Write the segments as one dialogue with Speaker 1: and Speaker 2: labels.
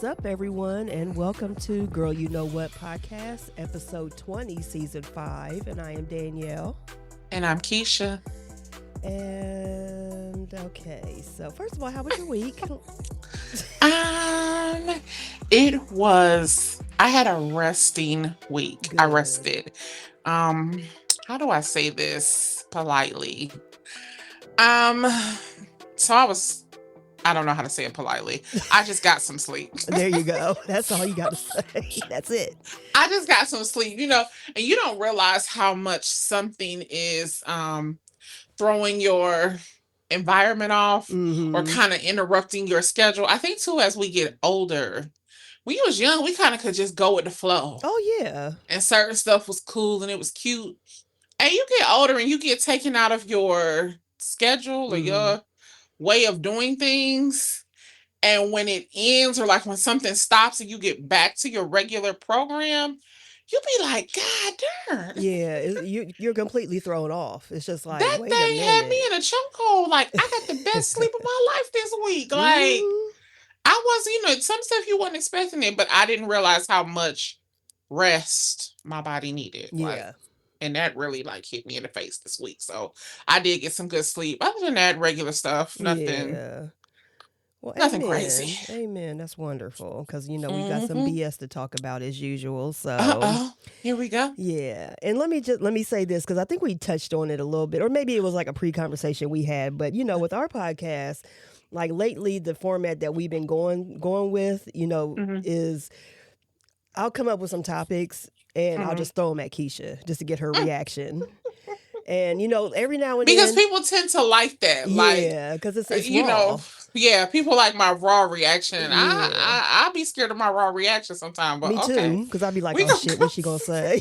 Speaker 1: up, everyone, and welcome to Girl You Know What podcast, episode 20, season 5. And I am Danielle.
Speaker 2: And I'm Keisha.
Speaker 1: And okay, so first of all, how was your week?
Speaker 2: Um, I had a resting week. I
Speaker 1: Good.
Speaker 2: rested. Um, how do I say this politely? Um, so I don't know how to say it politely. I just got some sleep.
Speaker 1: There you go. That's all you got to say. That's it.
Speaker 2: I just got some sleep, and you don't realize how much something is throwing your environment off or
Speaker 1: Mm-hmm.
Speaker 2: kind of interrupting your schedule. I think too, as we get older, when you was young, we kind of could just go with the flow.
Speaker 1: Oh, yeah.
Speaker 2: And certain stuff was cool and it was cute. And you get older and you get taken out of your schedule or
Speaker 1: Mm-hmm.
Speaker 2: your way of doing things. And when it ends or like when something stops and you get back to your regular program, you'll be like, God darn.
Speaker 1: Yeah, you're completely thrown off. It's just like,
Speaker 2: That
Speaker 1: wait a
Speaker 2: thing had me
Speaker 1: minute.
Speaker 2: in a chokehold. Like, I got the best sleep of my life this week. Like,
Speaker 1: Mhm.
Speaker 2: I was, some stuff you wasn't expecting it, but I didn't realize how much rest my body needed. Like,
Speaker 1: Yeah.
Speaker 2: and that really like hit me in the face this week. So I did get some good sleep. Other than that, regular stuff,
Speaker 1: Yeah. Well,
Speaker 2: nothing
Speaker 1: amen.
Speaker 2: crazy.
Speaker 1: Amen. That's wonderful because, we got some
Speaker 2: Mm-hmm.
Speaker 1: BS to talk about as usual. So,
Speaker 2: Uh-oh. Here we go.
Speaker 1: yeah. And let me say this because I think we touched on it a little bit, or maybe it was like a pre-conversation we had. But, with our podcast, like lately, the format that we've been going with,
Speaker 2: Mm-hmm.
Speaker 1: is I'll come up with some topics and I'll
Speaker 2: Mm-hmm.
Speaker 1: just throw them at Keisha just to get her reaction. And, every now and
Speaker 2: Because
Speaker 1: then,
Speaker 2: people tend to like that. Like,
Speaker 1: yeah, because it's
Speaker 2: you
Speaker 1: raw.
Speaker 2: know, yeah, people like my raw reaction.
Speaker 1: Yeah.
Speaker 2: I'll be scared of my raw reaction sometimes, but
Speaker 1: Me
Speaker 2: okay.
Speaker 1: too, because I'll be like,
Speaker 2: We
Speaker 1: oh
Speaker 2: gonna
Speaker 1: shit,
Speaker 2: go,
Speaker 1: what's she gonna say?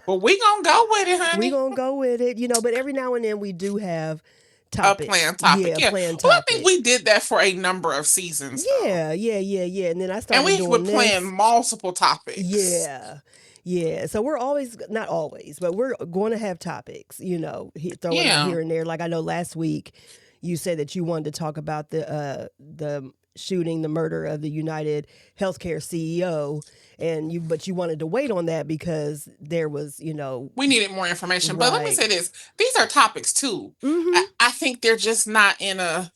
Speaker 2: but we gonna go with it,
Speaker 1: We
Speaker 2: honey.
Speaker 1: gonna go with it, but every now and then we do have
Speaker 2: A
Speaker 1: topics.
Speaker 2: planned topic,
Speaker 1: Yeah,
Speaker 2: yeah.
Speaker 1: planned
Speaker 2: Well, I think
Speaker 1: topics.
Speaker 2: we did that for a number of seasons, though,
Speaker 1: Yeah. And then I
Speaker 2: and
Speaker 1: started
Speaker 2: we were
Speaker 1: doing
Speaker 2: playing
Speaker 1: this.
Speaker 2: multiple topics.
Speaker 1: Yeah. Yeah. So we're always, not always, but we're going to have topics, throwing out
Speaker 2: Yeah.
Speaker 1: here and there. Like I know last week you said that you wanted to talk about the shooting, the murder of the United Healthcare CEO, but you wanted to wait on that because there was,
Speaker 2: We needed more information, but let me
Speaker 1: right.
Speaker 2: say this: these are topics too.
Speaker 1: Mm-hmm.
Speaker 2: I think they're just not in a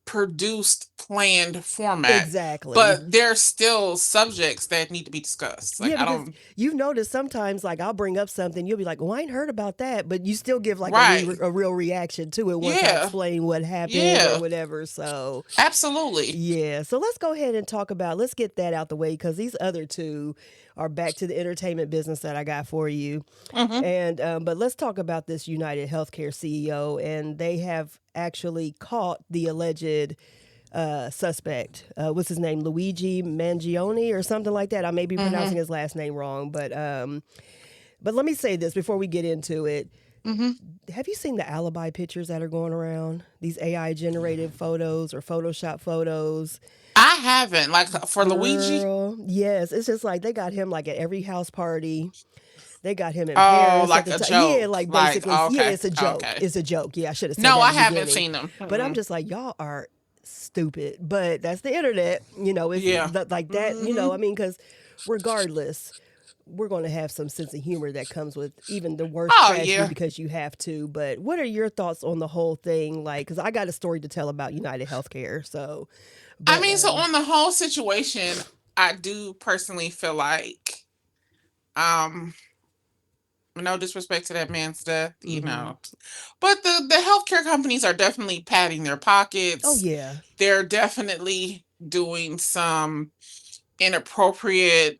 Speaker 2: produced, planned format,
Speaker 1: Exactly.
Speaker 2: but they're still subjects that need to be discussed. Like,
Speaker 1: Yeah,
Speaker 2: I
Speaker 1: because
Speaker 2: don't.
Speaker 1: you've noticed sometimes, like I'll bring up something, you'll be like, "Oh, I ain't heard about that," but you still give like
Speaker 2: Right.
Speaker 1: a real reaction to it once I
Speaker 2: Yeah.
Speaker 1: explain what happened or
Speaker 2: Yeah.
Speaker 1: whatever. So
Speaker 2: Absolutely.
Speaker 1: yeah, so let's go ahead and let's get that out the way because these other two are back to the entertainment business that I got for you.
Speaker 2: Mm-hmm.
Speaker 1: And but let's talk about this United Healthcare CEO, and they have actually caught the alleged suspect. What's his name? Luigi Mangione or something like that. I may be
Speaker 2: Mm-hmm.
Speaker 1: pronouncing his last name wrong, but let me say this before we get into it.
Speaker 2: Mm-hmm.
Speaker 1: Have you seen the alibi pictures that are going around? These AI generated photos or Photoshop photos?
Speaker 2: I haven't, like, for Luigi.
Speaker 1: Girl, yes, it's just like they got him like at every house party. They got him in
Speaker 2: Oh,
Speaker 1: Paris at
Speaker 2: like
Speaker 1: the
Speaker 2: a
Speaker 1: time. Yeah,
Speaker 2: joke.
Speaker 1: like
Speaker 2: Like,
Speaker 1: basically, yeah,
Speaker 2: okay.
Speaker 1: it's a joke.
Speaker 2: Okay.
Speaker 1: It's a joke. Yeah, I should have said
Speaker 2: No,
Speaker 1: that
Speaker 2: I
Speaker 1: at the
Speaker 2: haven't
Speaker 1: beginning.
Speaker 2: seen them.
Speaker 1: But I'm
Speaker 2: Mm-mm.
Speaker 1: just like, y'all are stupid. But that's the internet. It's
Speaker 2: Yeah.
Speaker 1: like that,
Speaker 2: Mm-hmm.
Speaker 1: I mean, because regardless, we're going to have some sense of humor that comes with even the worst
Speaker 2: Oh,
Speaker 1: tragedy
Speaker 2: yeah.
Speaker 1: because you have to. But what are your thoughts on the whole thing? Like, because I got a story to tell about United Healthcare. So,
Speaker 2: I
Speaker 1: but
Speaker 2: mean, so on the whole situation, I do personally feel like, um, no disrespect to that man's death,
Speaker 1: mhm.
Speaker 2: but the healthcare companies are definitely padding their
Speaker 1: Oh
Speaker 2: pockets.
Speaker 1: yeah.
Speaker 2: They're definitely doing some inappropriate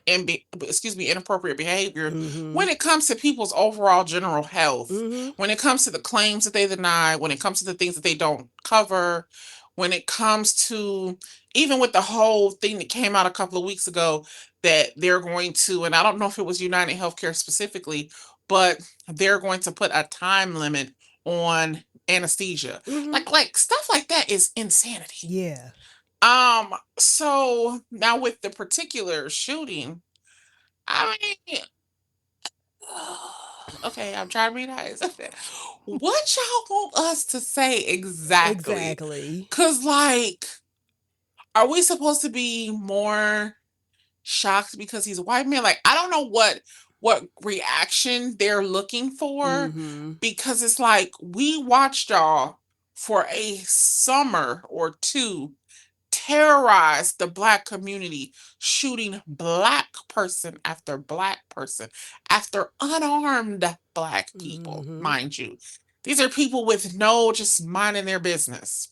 Speaker 2: inappropriate behavior when
Speaker 1: Mhm.
Speaker 2: it comes to people's overall general health,
Speaker 1: Mhm.
Speaker 2: when it comes to the claims that they deny, when it comes to the things that they don't cover, when it comes to even with the whole thing that came out a couple of weeks ago that they're going to, and I don't know if it was United Healthcare specifically, but they're going to put a time limit on anesthesia.
Speaker 1: Mhm.
Speaker 2: Like stuff like that is insanity.
Speaker 1: Yeah.
Speaker 2: So now with the particular shooting, I mean, okay, I'm trying to be nice. What y'all want us to say exactly?
Speaker 1: Exactly.
Speaker 2: Cause like Are we supposed to be more shocked because he's a white man? Like, I don't know what reaction they're looking for,
Speaker 1: Mm-hmm.
Speaker 2: because it's like we watched y'all for a summer or two terrorize the black community, shooting black person after black person after unarmed black people,
Speaker 1: Mm-hmm.
Speaker 2: mind you. These are people with no, just minding their business.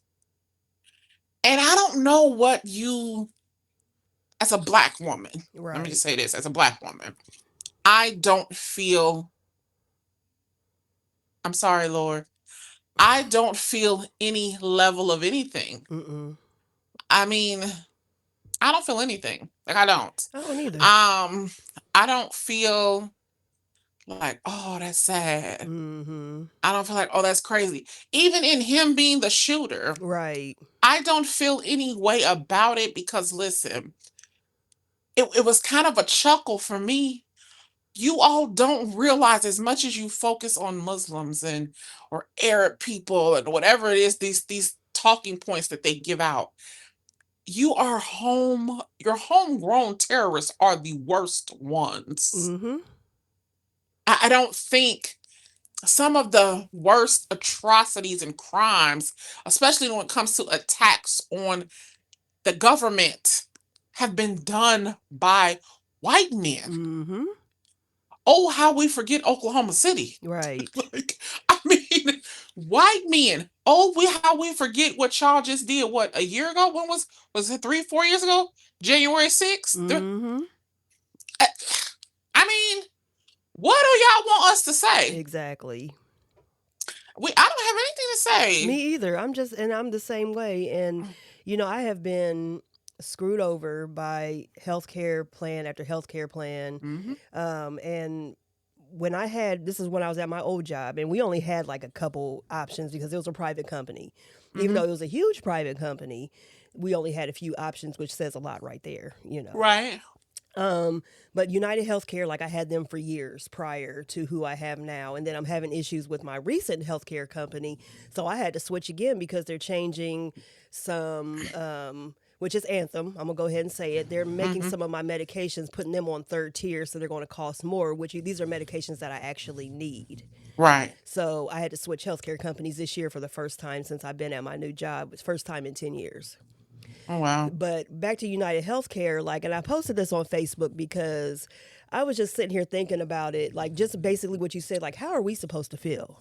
Speaker 2: And I don't know what you, as a black woman, let me
Speaker 1: Right.
Speaker 2: just say this, as a black woman, I don't feel, I'm sorry, Lord, I don't feel any level of anything.
Speaker 1: Mm-mm.
Speaker 2: I mean, I don't feel anything. Like, I don't.
Speaker 1: I don't either.
Speaker 2: Um, I don't feel like, oh, that's sad.
Speaker 1: Mm-hmm.
Speaker 2: I don't feel like, oh, that's crazy. Even in him being the shooter,
Speaker 1: Right.
Speaker 2: I don't feel any way about it, because listen, it was kind of a chuckle for me. You all don't realize, as much as you focus on Muslims and or Arab people and whatever it is, these talking points that they give out, your homegrown terrorists are the worst ones.
Speaker 1: Mm-hmm.
Speaker 2: I don't think some of the worst atrocities and crimes, especially when it comes to attacks on the government, have been done by white men.
Speaker 1: Mm-hmm.
Speaker 2: Oh, how we forget Oklahoma City.
Speaker 1: Right.
Speaker 2: Like, I mean, white men. Oh, how we forget what y'all just did. What, a year ago? When was it 3, 4 years ago? January 6th.
Speaker 1: Mm-hmm.
Speaker 2: I mean, what do y'all want us to say?
Speaker 1: Exactly.
Speaker 2: I don't have anything to
Speaker 1: Me
Speaker 2: say.
Speaker 1: either. I'm the same way. And, I have been screwed over by healthcare plan after healthcare plan.
Speaker 2: Mm-hmm.
Speaker 1: And when this is when I was at my old job, and we only had like a couple options because it was a private company. Even
Speaker 2: Mm-hmm.
Speaker 1: though it was a huge private company, we only had a few options, which says a lot right there.
Speaker 2: Right.
Speaker 1: But United Healthcare, like I had them for years prior to who I have now. And then I'm having issues with my recent healthcare company. So I had to switch again because they're changing some, which is Anthem. I'm going to go ahead and say it. They're making
Speaker 2: Mm-hmm.
Speaker 1: some of my medications, putting them on third tier. So they're going to cost more, these are medications that I actually need.
Speaker 2: Right.
Speaker 1: So I had to switch healthcare companies this year for the first time since I've been at my new job. It's first time in 10 years.
Speaker 2: Oh, wow.
Speaker 1: But back to United Healthcare, and I posted this on Facebook because I was just sitting here thinking about it, just basically what you said, how are we supposed to feel?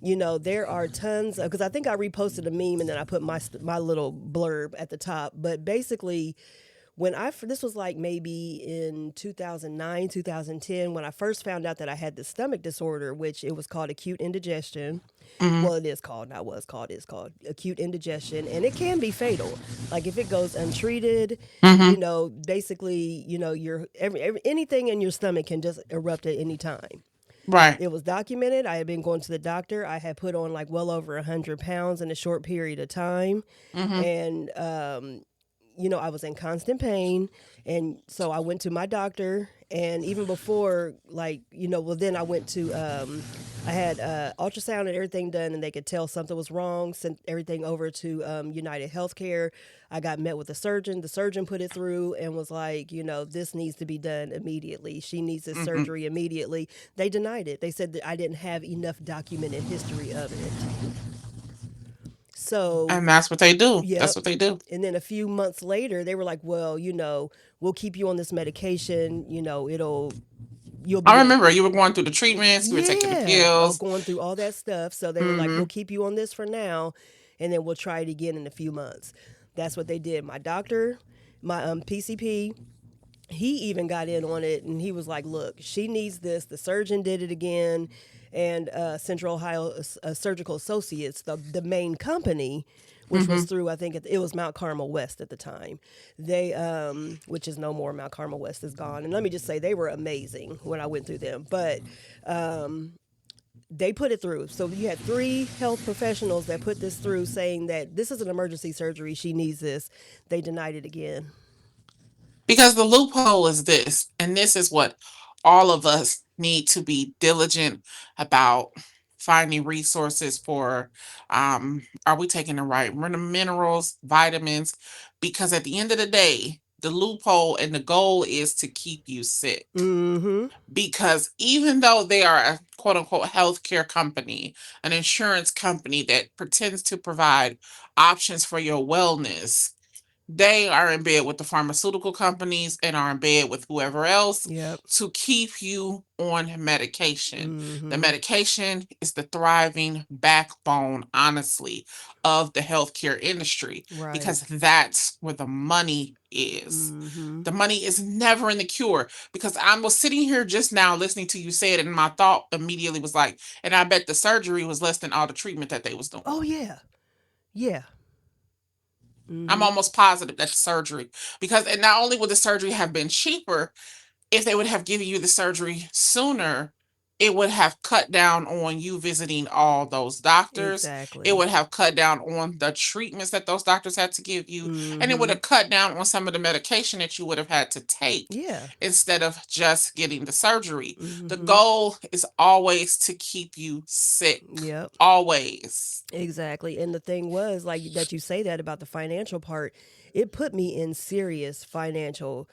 Speaker 1: There are tons of, because I think I reposted a meme and then I put my little blurb at the top. But basically, this was like maybe in 2009, 2010, when I first found out that I had this stomach disorder, which it was called acute indigestion.
Speaker 2: Mm-hmm.
Speaker 1: Well, it is called, not was called, it's called acute indigestion, and it can be fatal. Like if it goes untreated,
Speaker 2: Mm-hmm.
Speaker 1: basically, anything in your stomach can just erupt at any time.
Speaker 2: Right.
Speaker 1: It was documented. I had been going to the doctor. I had put on like well over 100 pounds in a short period of time.
Speaker 2: Mm-hmm.
Speaker 1: And I was in constant pain. And so I went to my doctor. And even before, then I went to, I had ultrasound and everything done, and they could tell something was wrong, sent everything over to United Healthcare. I got met with a surgeon. The surgeon put it through and was like, this needs to be done immediately. She needs this
Speaker 2: Mm-hmm.
Speaker 1: surgery immediately. They denied it. They said that I didn't have enough documented history of it. So,
Speaker 2: And that's what they do.
Speaker 1: yep.
Speaker 2: That's what they do.
Speaker 1: And then a few months later, they were like, well, we'll keep you on this medication. You'll
Speaker 2: I
Speaker 1: be
Speaker 2: remember you were going through the treatments, you were taking the
Speaker 1: yeah, I was
Speaker 2: pills.
Speaker 1: going through all that stuff. So they were like,
Speaker 2: Mm-hmm.
Speaker 1: we'll keep you on this for now, and then we'll try it again in a few months. That's what they did. My doctor, my PCP, he even got in on it, and he was like, look, she needs this. The surgeon did it again. And Central Ohio Surgical Associates, the main company, which was
Speaker 2: Mm-hmm.
Speaker 1: through, I think it was Mount Carmel West at the time. They, which is no more. Mount Carmel West is gone. And let me just say, they were amazing when I went through them. But they put it through. So you had 3 health professionals that put this through, saying that this is an emergency surgery. She needs this. They denied it again.
Speaker 2: Because the loophole is this, and this is what all of us need to be diligent about finding resources for. Are we taking the right minerals, vitamins? because at the end of the day, the loophole and the goal is to keep you sick.
Speaker 1: Mm-hmm.
Speaker 2: Because even though they are a quote unquote healthcare company, an insurance company that pretends to provide options for your wellness, they are in bed with the pharmaceutical companies and are in bed with whoever else
Speaker 1: Yep.
Speaker 2: to keep you on medication. The
Speaker 1: Mm-hmm.
Speaker 2: medication is the thriving backbone, honestly, of the healthcare industry
Speaker 1: Right.
Speaker 2: because that's where the money is.
Speaker 1: Mm-hmm.
Speaker 2: The money is never in the cure because I was sitting here just now listening to you say it, and my thought immediately was like, and I bet the surgery was less than all the treatment that they was doing.
Speaker 1: Oh yeah. Yeah.
Speaker 2: I'm
Speaker 1: Mm-hmm.
Speaker 2: almost positive that's surgery because and not only would the surgery have been cheaper, if they would have given you the surgery sooner, it would have cut down on you visiting all those doctors. It
Speaker 1: Exactly.
Speaker 2: would have cut down on the treatments that those doctors had to give you, and it would
Speaker 1: Mm-hmm.
Speaker 2: have cut down on some of the medication that you would have had to take
Speaker 1: Yeah.
Speaker 2: instead of just getting the surgery. The
Speaker 1: Mm-hmm.
Speaker 2: goal is always to keep you sick.
Speaker 1: Yep.
Speaker 2: Always.
Speaker 1: Exactly. And the thing was, like, that you say that about the financial part, it put me in serious financial,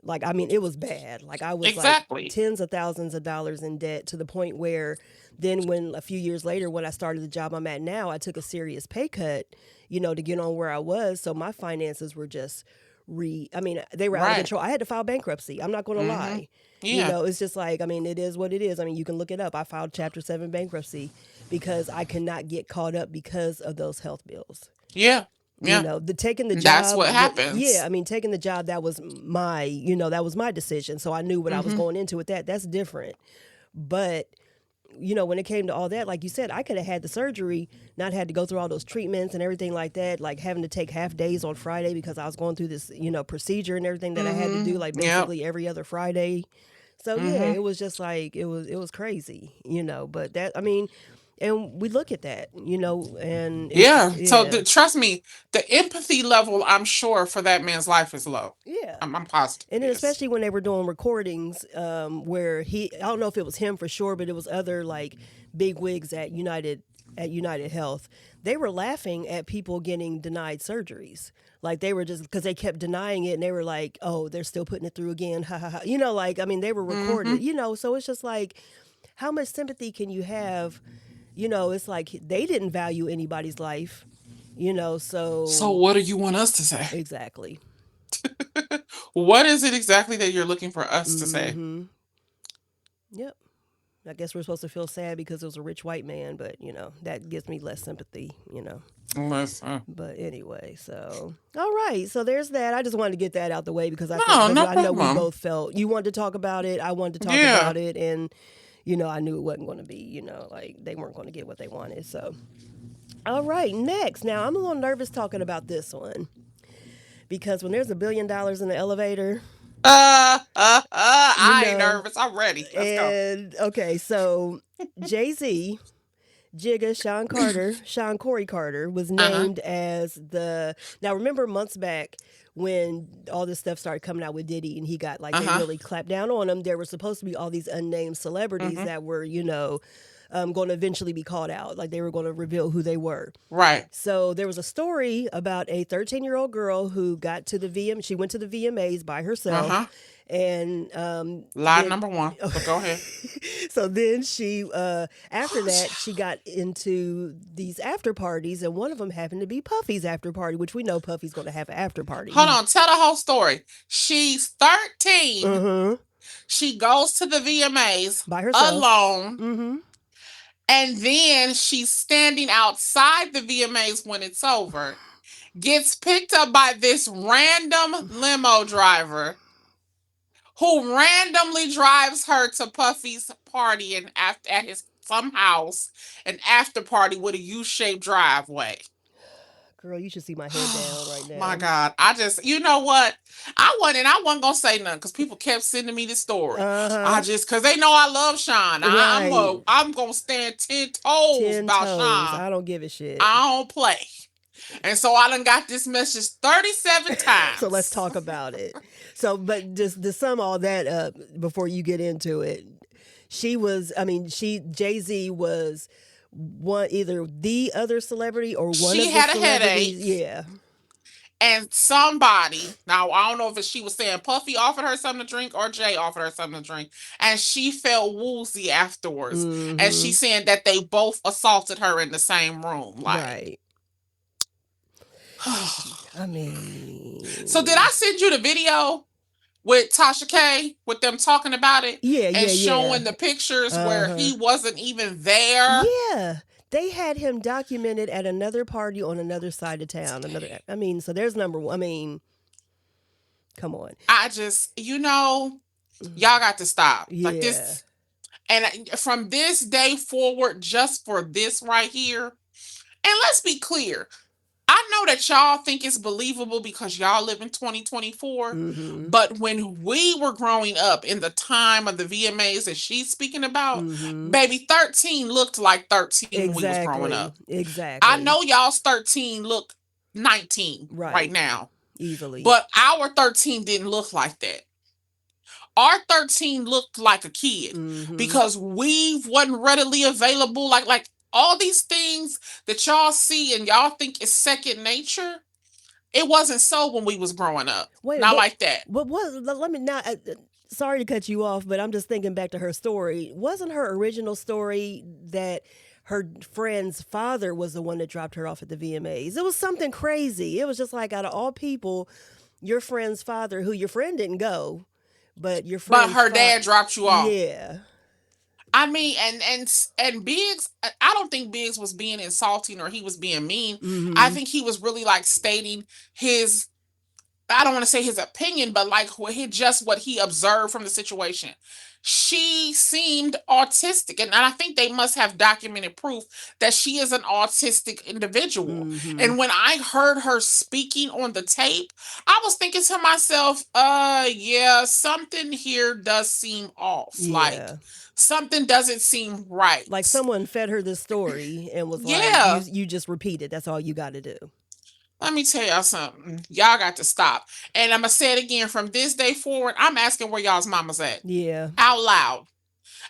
Speaker 1: like, I mean, it was bad. Like, I was like
Speaker 2: Exactly.
Speaker 1: tens of thousands of dollars in debt to the point where then when a few years later, when I started the job I'm at now, I took a serious pay cut, to get on where I was. So my finances were just they were out of
Speaker 2: Right.
Speaker 1: control. I had to file bankruptcy. I'm not going to
Speaker 2: Mhm.
Speaker 1: lie.
Speaker 2: Yeah.
Speaker 1: It's just like, I mean, it is what it is. I mean, you can look it up. I filed Chapter 7 bankruptcy because I cannot get caught up because of those health bills.
Speaker 2: Yeah. Yeah.
Speaker 1: Taking the job.
Speaker 2: That's what happens.
Speaker 1: Yeah, I mean, taking the job, that was my, that was my decision. So I knew what I was
Speaker 2: Mhm.
Speaker 1: going into with that. That's different. But, when it came to all that, like you said, I could have had the surgery, not had to go through all those treatments and everything like that, like having to take half days on Friday because I was going through this, procedure and everything that I had to do, like
Speaker 2: Yep.
Speaker 1: basically every other Friday. So yeah,
Speaker 2: Mhm.
Speaker 1: it was just like it was crazy, but that, I mean, and we look at that, and
Speaker 2: Yeah. So
Speaker 1: yeah.
Speaker 2: trust me, the empathy level, I'm sure, for that man's life is low.
Speaker 1: Yeah.
Speaker 2: I'm positive
Speaker 1: And
Speaker 2: it
Speaker 1: then
Speaker 2: is.
Speaker 1: especially when they were doing recordings, where I don't know if it was him for sure, but it was other like big wigs at United Health. They were laughing at people getting denied surgeries. Like they were just because they kept denying it, and they were like, "Oh, they're still putting it through again." Ha ha ha. Like, I mean, they were recorded.
Speaker 2: Mhm.
Speaker 1: So it's just like, how much sympathy can you have? It's like they didn't value anybody's life.
Speaker 2: So
Speaker 1: So
Speaker 2: what do you want us to say?
Speaker 1: exactly.
Speaker 2: What is it exactly that you're looking for us to say?
Speaker 1: Mm-hmm. Yep. I guess we're supposed to feel sad because it was a rich white man, but that gives me less sympathy.
Speaker 2: Listen.
Speaker 1: But anyway, so all right, so there's that. I just wanted to get that out the way because I
Speaker 2: No, no
Speaker 1: I know we
Speaker 2: problem.
Speaker 1: both felt you wanted to talk about it. I wanted to talk
Speaker 2: Yeah.
Speaker 1: about it, and I knew it wasn't going to be, like they weren't going to get what they wanted. So, all right, next. Now I'm a little nervous talking about this one because when there's $1 billion in the elevator.
Speaker 2: I ain't nervous. I'm ready. Let's go.
Speaker 1: And okay, so Jay-Z, Jigga, Sean Corey Carter was named as now remember months back when all this stuff started coming out with Diddy and he got like they really clapped down on him. There were supposed to be all these unnamed celebrities that were, going to eventually be called out. Like they were going to reveal who they were.
Speaker 2: Right.
Speaker 1: So there was a story about a 13-year-old girl who got to she went to the VMAs by herself. And
Speaker 2: lie number one. But go ahead.
Speaker 1: So then she after that she got into these after parties, and one of them happened to be Puffy's after party, which we know Puffy's going to have an after party.
Speaker 2: Hold on, tell the whole story. She's 13.
Speaker 1: Mm-hmm.
Speaker 2: She goes to the VMAs
Speaker 1: by herself
Speaker 2: alone.
Speaker 1: Mm-hmm.
Speaker 2: And then she's standing outside the VMAs when it's over, gets picked up by this random limo driver who randomly drives her to Puffy's party and at his some house, an after party with a U-shaped driveway.
Speaker 1: Girl, you should see my head down right now.
Speaker 2: My God, I just, you know what? I wasn't gonna say nothing because people kept sending me the story. Because they know I love Sean.
Speaker 1: Right.
Speaker 2: I'm gonna stand 10 toes about Sean.
Speaker 1: I don't give a shit.
Speaker 2: I don't play. And so I done got this message 37 times.
Speaker 1: So let's talk about it. So, but just to sum all that up before you get into it, Jay-Z was either the other celebrity or one of the celebrities.
Speaker 2: She had a headache.
Speaker 1: Yeah.
Speaker 2: And somebody, now I don't know if she was saying Puffy offered her something to drink or Jay offered her something to drink, and she felt woozy afterwards. And she's saying that they both assaulted her in the same room. Like,
Speaker 1: right. I mean,
Speaker 2: so did I send you the video with Tasha K with them talking about it?
Speaker 1: Yeah,
Speaker 2: and showing the pictures where he wasn't even there.
Speaker 1: Yeah. They had him documented at another party on another side of town. So there's number one. I mean, come on.
Speaker 2: I just, y'all got to stop. Like this. And from this day forward, just for this right here, and let's be clear, I know that y'all think it's believable because y'all live in 2024, but when we were growing up in the time of the VMAs that she's speaking about, baby, 13 looked like 13 when we was growing up.
Speaker 1: Exactly.
Speaker 2: I know y'all's 13 look 19 right now.
Speaker 1: Easily.
Speaker 2: But our 13 didn't look like that. Our 13 looked like a kid because weave wasn't readily available. Like all these things that y'all see and y'all think is second nature, it wasn't so when we was growing up. Not like that.
Speaker 1: But let me not. Sorry to cut you off, but I'm just thinking back to her story. Wasn't her original story that her friend's father was the one that dropped her off at the VMAs? It was something crazy. It was just like, out of all people, your friend's father, who your friend didn't go, but your friend.
Speaker 2: But her dad dropped you off.
Speaker 1: Yeah.
Speaker 2: I mean, and Biggs, I don't think Biggs was being insulting or he was being mean. I think he was really like stating his, I don't want to say his opinion, but like what he observed from the situation. She seemed autistic, and I think they must have documented proof that she is an autistic individual. And when I heard her speaking on the tape, I was thinking to myself, yeah, something here does seem off. Yeah. Like something doesn't seem right.
Speaker 1: Like someone fed her this story and was like, you just repeat it. That's all you got to do.
Speaker 2: Let me tell y'all something. Y'all got to stop. And I'm going to say it again. From this day forward, I'm asking where y'all's mamas at.
Speaker 1: Yeah.
Speaker 2: Out loud.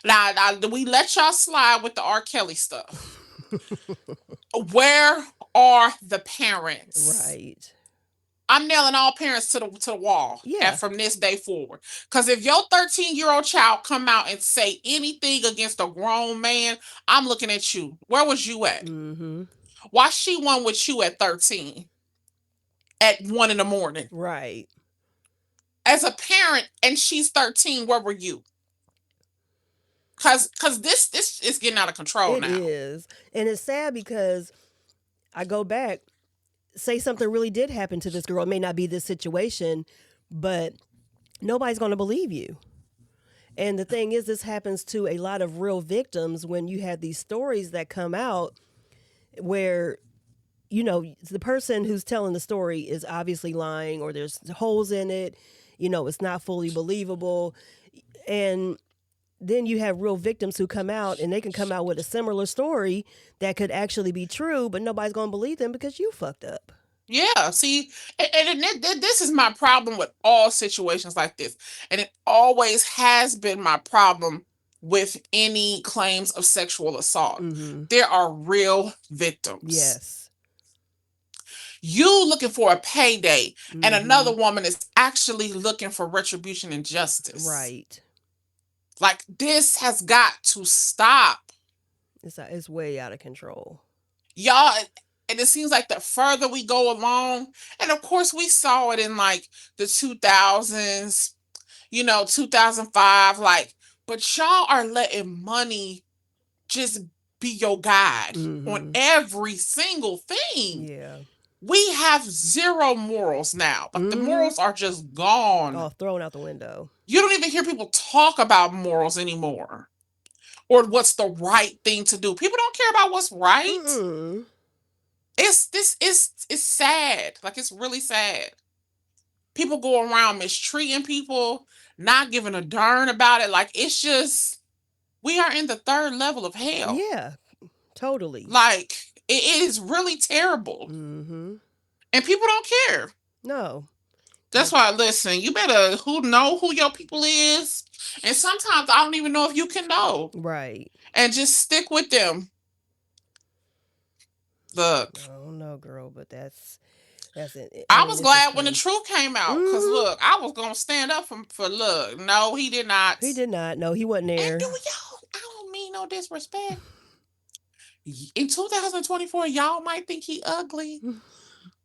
Speaker 2: Now, do we let y'all slide with the R. Kelly stuff? Where are the parents?
Speaker 1: Right.
Speaker 2: I'm nailing all parents to the wall.
Speaker 1: Yeah.
Speaker 2: From this day forward. Because if your 13-year-old child come out and say anything against a grown man, I'm looking at you. Where was you at? Why she won with you at 13? At 1 a.m.
Speaker 1: Right.
Speaker 2: As a parent, and she's 13, where were you? Cause this is getting out of control now.
Speaker 1: It is. And it's sad because I go back, say something really did happen to this girl. It may not be this situation, but nobody's going to believe you. And the thing is, this happens to a lot of real victims when you have these stories that come out where, the person who's telling the story is obviously lying, or there's holes in it. It's not fully believable. And then you have real victims who come out, and they can come out with a similar story that could actually be true, but nobody's going to believe them because you fucked up.
Speaker 2: Yeah, see, and this is my problem with all situations like this. And it always has been my problem with any claims of sexual assault. There are real victims.
Speaker 1: Yes.
Speaker 2: You looking for a payday, and another woman is actually looking for retribution and justice.
Speaker 1: Right.
Speaker 2: Like, this has got to stop.
Speaker 1: It's way out of control.
Speaker 2: Y'all, and it seems like the further we go along, and of course we saw it in like the 2000s, 2005, but y'all are letting money just be your guide on every single thing.
Speaker 1: Yeah.
Speaker 2: We have zero morals now. Like the morals are just gone.
Speaker 1: Oh, thrown out the window.
Speaker 2: You don't even hear people talk about morals anymore. Or what's the right thing to do. People don't care about what's right. It's sad. Like, it's really sad. People go around mistreating people, not giving a darn about it. Like, it's just, we are in the third level of hell.
Speaker 1: Yeah, totally.
Speaker 2: Like, it is really terrible. And people don't care.
Speaker 1: No.
Speaker 2: That's why, listen, you better know who your people is. And sometimes I don't even know if you can know.
Speaker 1: Right.
Speaker 2: And just stick with them. Look.
Speaker 1: I don't know, girl, but that's That's it. I
Speaker 2: I
Speaker 1: mean,
Speaker 2: was
Speaker 1: it's just
Speaker 2: glad when the
Speaker 1: crazy.
Speaker 2: truth came out, cause
Speaker 1: Hmm.
Speaker 2: look, I was gonna stand up for look. No, he did not.
Speaker 1: He did not. No, he wasn't
Speaker 2: And do
Speaker 1: there.
Speaker 2: y'all? I don't mean no disrespect. In 2024, y'all might think he ugly,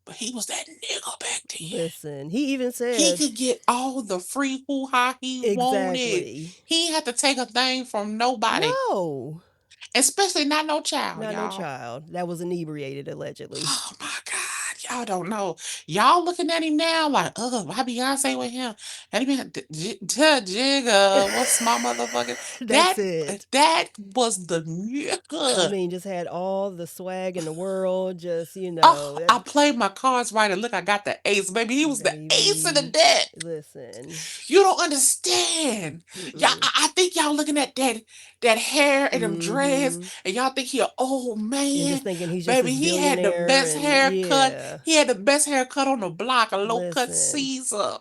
Speaker 2: but he was that nigga back then.
Speaker 1: Listen, he even
Speaker 2: He
Speaker 1: said
Speaker 2: could get all the free hoo-ha he wanted.
Speaker 1: exactly.
Speaker 2: He ain't had to take a thing from nobody,
Speaker 1: No,
Speaker 2: especially not no child,
Speaker 1: not no
Speaker 2: y'all.
Speaker 1: child that was inebriated allegedly.
Speaker 2: Oh my God, y'all don't know. Y'all looking at him now like, why Beyonce with him? And he been Jigga, what's my motherfucker?
Speaker 1: That's it.
Speaker 2: That was the
Speaker 1: I
Speaker 2: nigga.
Speaker 1: mean, just had all the swag in the world. Just
Speaker 2: Oh, I played my cards right and look, I got the ace, baby. He was the ace of the
Speaker 1: baby.
Speaker 2: deck.
Speaker 1: Listen,
Speaker 2: You don't understand. Y'all, I think y'all looking at that hair and them dreads, and y'all think he an old
Speaker 1: and
Speaker 2: man.
Speaker 1: just thinking he's just
Speaker 2: Baby,
Speaker 1: this
Speaker 2: he had the
Speaker 1: billionaire
Speaker 2: best
Speaker 1: and
Speaker 2: haircut.
Speaker 1: yeah.
Speaker 2: He had the best haircut on the block, a low cut
Speaker 1: Listen,
Speaker 2: Caesar.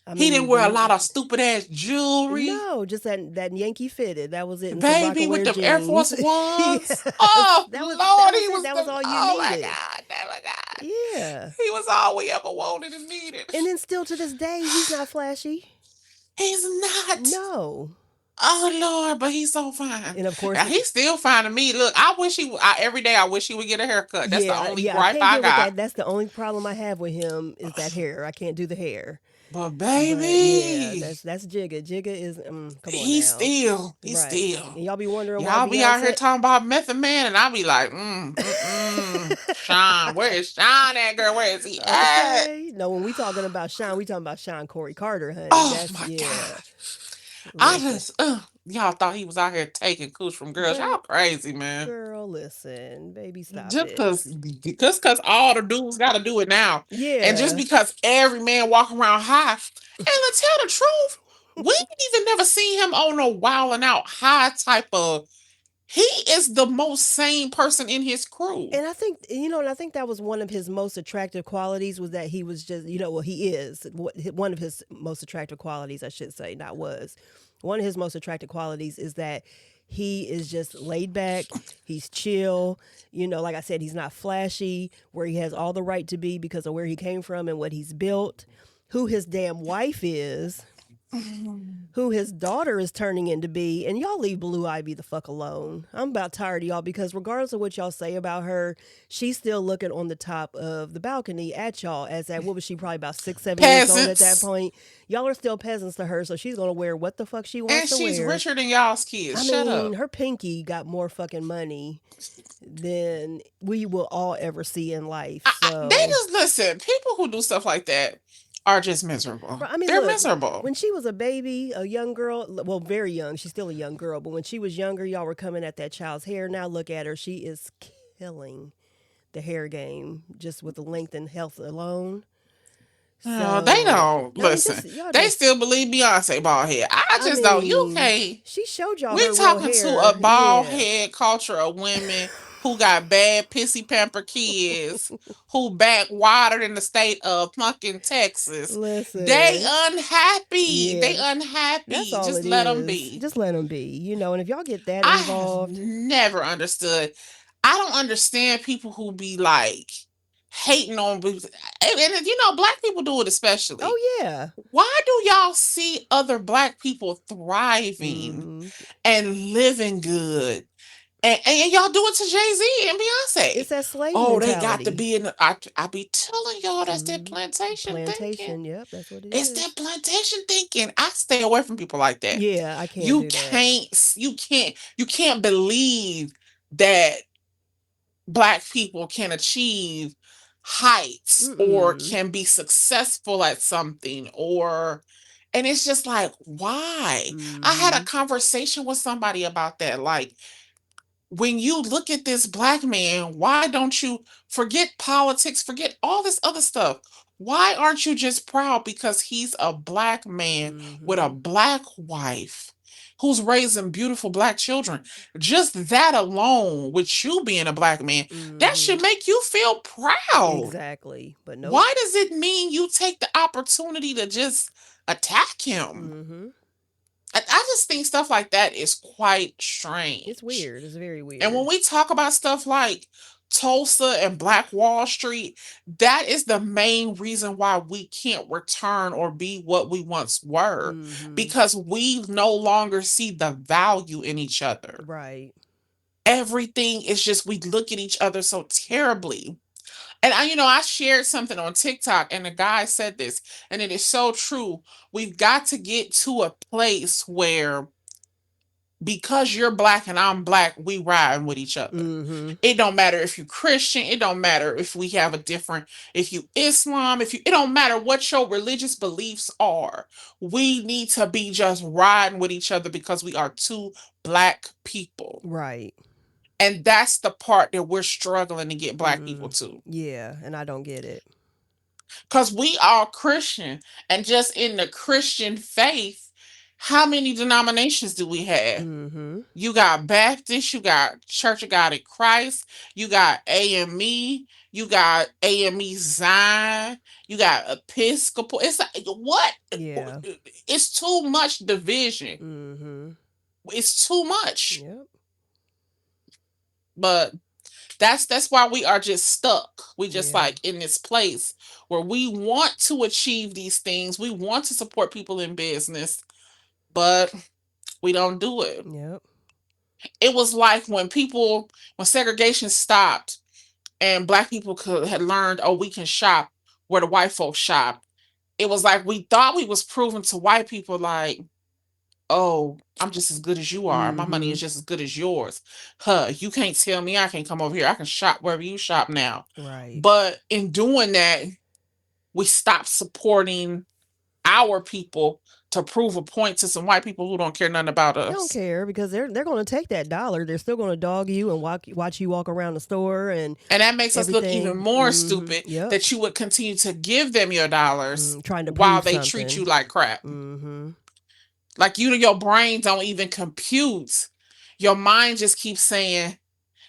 Speaker 1: I
Speaker 2: He didn't
Speaker 1: mean,
Speaker 2: wear a lot of stupid ass jewelry.
Speaker 1: no, just that Yankee fitted. That was it, and some
Speaker 2: Baby with
Speaker 1: Rocawear
Speaker 2: them Air Force
Speaker 1: jeans.
Speaker 2: Ones.
Speaker 1: Yes,
Speaker 2: Oh
Speaker 1: that was
Speaker 2: Lord, he
Speaker 1: it.
Speaker 2: was
Speaker 1: That was
Speaker 2: the
Speaker 1: all you
Speaker 2: oh my
Speaker 1: needed.
Speaker 2: God, oh my God.
Speaker 1: Yeah,
Speaker 2: He was all we ever wanted and needed.
Speaker 1: and then still to this day, he's not flashy.
Speaker 2: He's not.
Speaker 1: No,
Speaker 2: Oh Lord, but he's so fine.
Speaker 1: and of course,
Speaker 2: Now, he's still fine to me. Look, I wish every day I wish he would get a haircut. That's the only
Speaker 1: yeah, I
Speaker 2: gripe
Speaker 1: can't
Speaker 2: I
Speaker 1: get with
Speaker 2: got.
Speaker 1: that. That's the only problem I have with him is that hair. I can't do the hair.
Speaker 2: But
Speaker 1: But yeah,
Speaker 2: baby,
Speaker 1: that's Jigga. Jigga is come on
Speaker 2: he's
Speaker 1: now,
Speaker 2: still, he's
Speaker 1: right?
Speaker 2: still.
Speaker 1: And y'all be wondering why
Speaker 2: Y'all be out here
Speaker 1: Beyonce.
Speaker 2: talking about Method Man, and I be like, Sean, where is Sean at, girl? Where is he at?
Speaker 1: Okay, no, when we talking about Sean, we talking about Sean Corey Carter, honey.
Speaker 2: Oh
Speaker 1: That's
Speaker 2: my
Speaker 1: yeah.
Speaker 2: God. I
Speaker 1: Listen,
Speaker 2: just, y'all thought he was out here taking cooch from girls. Y'all crazy, man.
Speaker 1: girl, listen, baby, stop
Speaker 2: Just
Speaker 1: it.
Speaker 2: cause all the dudes got to do it now, and just
Speaker 1: Yeah,
Speaker 2: because every man walking around high, and to tell the truth, we ain't even never seen him on a wilding out high type of. He is the most sane person in his crew.
Speaker 1: and I think and I think that was one of his most attractive qualities was that he was just well, he is one of his most attractive qualities, I should say, not was. One of his most attractive qualities is that he is just laid back. He's chill. Like I said, he's not flashy, where he has all the right to be because of where he came from and what he's built. Who his damn wife is, who his daughter is turning into be, and y'all leave Blue Ivy the fuck alone. I'm about tired of y'all because regardless of what y'all say about her, she's still looking on the top of the balcony at y'all as at what was she probably about 6-7 years old at that
Speaker 2: Peasants.
Speaker 1: point. Y'all are still peasants to her, so she's gonna wear what the fuck she wants
Speaker 2: And
Speaker 1: to
Speaker 2: she's
Speaker 1: wear.
Speaker 2: richer than y'all's kids.
Speaker 1: I
Speaker 2: Shut
Speaker 1: mean,
Speaker 2: up.
Speaker 1: her pinky got more fucking money than we will all ever see in life.
Speaker 2: They
Speaker 1: So
Speaker 2: just listen. People who do stuff like that are just miserable.
Speaker 1: I mean,
Speaker 2: They're
Speaker 1: look,
Speaker 2: miserable.
Speaker 1: when she was a baby, a young girl, well, very young, she's still a young girl, but when she was younger, y'all were coming at that child's hair. Now look at her. She is killing the hair game just with the length and health alone.
Speaker 2: No, they don't
Speaker 1: I mean,
Speaker 2: listen.
Speaker 1: y'all
Speaker 2: They
Speaker 1: just,
Speaker 2: still believe Beyonce bald head. I
Speaker 1: I
Speaker 2: just don't. You
Speaker 1: mean,
Speaker 2: can't.
Speaker 1: she showed y'all
Speaker 2: We
Speaker 1: her real
Speaker 2: talking to a
Speaker 1: hair.
Speaker 2: bald
Speaker 1: Yeah.
Speaker 2: head culture of women who got bad pissy pamper kids who back watered in the state of fucking Texas. They
Speaker 1: Listen.
Speaker 2: unhappy.
Speaker 1: Yeah.
Speaker 2: They
Speaker 1: That's
Speaker 2: unhappy.
Speaker 1: all
Speaker 2: Just
Speaker 1: it
Speaker 2: let them
Speaker 1: is.
Speaker 2: be.
Speaker 1: Just let them be. And if y'all get that
Speaker 2: I have
Speaker 1: involved,
Speaker 2: never understood. I don't understand people who be like hating on and black people do it especially.
Speaker 1: oh yeah.
Speaker 2: Why do y'all see other black people thriving
Speaker 1: Mm.
Speaker 2: and living good? And y'all do it to Jay-Z and Beyonce.
Speaker 1: It's that slave
Speaker 2: Oh, they got to
Speaker 1: mentality.
Speaker 2: be in the, I be telling y'all that's that plantation thinking.
Speaker 1: Plantation, yep, that's what it
Speaker 2: It's
Speaker 1: is.
Speaker 2: that plantation thinking. I stay away from people like that.
Speaker 1: Yeah, I can't do that.
Speaker 2: You can't believe that black people can achieve heights or
Speaker 1: Mm-mm.
Speaker 2: can be successful at something and it's just like, why? I had a conversation with somebody about that. Like, when you look at this black man, why don't you forget politics, forget all this other stuff? Why aren't you just proud because he's a black man with a black wife who's raising beautiful black children? Just that alone, with you being a black man, that should make you feel proud.
Speaker 1: Exactly. But no.
Speaker 2: Why does it mean you take the opportunity to just attack him? I just think stuff like that is quite strange.
Speaker 1: It's weird. It's very weird.
Speaker 2: And when we talk about stuff like Tulsa and Black Wall Street, that is the main reason why we can't return or be what we once were,
Speaker 1: Mm-hmm.
Speaker 2: because we no longer see the value in each other.
Speaker 1: Right.
Speaker 2: Everything is just, we look at each other so terribly. And I shared something on TikTok, and the guy said this, and it is so true. We've got to get to a place where, because you're Black and I'm Black, we ride with each other.
Speaker 1: Mm-hmm.
Speaker 2: It don't matter if you Christian. It don't matter if we have a different, if you Islam, it don't matter what your religious beliefs are. We need to be just riding with each other because we are two Black people.
Speaker 1: Right.
Speaker 2: And that's the part that we're struggling to get Black people
Speaker 1: Mm.
Speaker 2: to.
Speaker 1: Yeah, and I don't get it.
Speaker 2: Because we are Christian, and just in the Christian faith, how many denominations do we have?
Speaker 1: Mm-hmm.
Speaker 2: You got Baptist, you got Church of God in Christ, you got AME, you got AME Zion, you got Episcopal. It's like, what?
Speaker 1: Yeah.
Speaker 2: It's too much division.
Speaker 1: Mm-hmm.
Speaker 2: It's too much.
Speaker 1: Yep.
Speaker 2: But that's why we are just stuck. We just
Speaker 1: Yeah.
Speaker 2: like in this place where we want to achieve these things. We want to support people in business, but we don't do it.
Speaker 1: Yep.
Speaker 2: It was like when segregation stopped and Black people had learned, oh, we can shop where the white folks shop. It was like we thought we was proving to white people like, oh, I'm just as good as you are. My money
Speaker 1: Mm-hmm.
Speaker 2: is just as good as yours. You can't tell me I can't come over here. I can shop wherever you shop now.
Speaker 1: Right.
Speaker 2: But in doing that, we stopped supporting our people to prove a point to some white people who don't care nothing about
Speaker 1: They don't
Speaker 2: us.
Speaker 1: care because they're going to take that dollar. They're still going to dog you and watch you walk around the store and
Speaker 2: And that makes us look
Speaker 1: everything.
Speaker 2: even more
Speaker 1: Mm-hmm.
Speaker 2: stupid
Speaker 1: Yep.
Speaker 2: that you would continue to give them your dollars
Speaker 1: Trying to
Speaker 2: while
Speaker 1: prove
Speaker 2: they
Speaker 1: something.
Speaker 2: treat you like crap.
Speaker 1: Mm-hmm.
Speaker 2: Like your brain don't even compute. Your mind just keeps saying,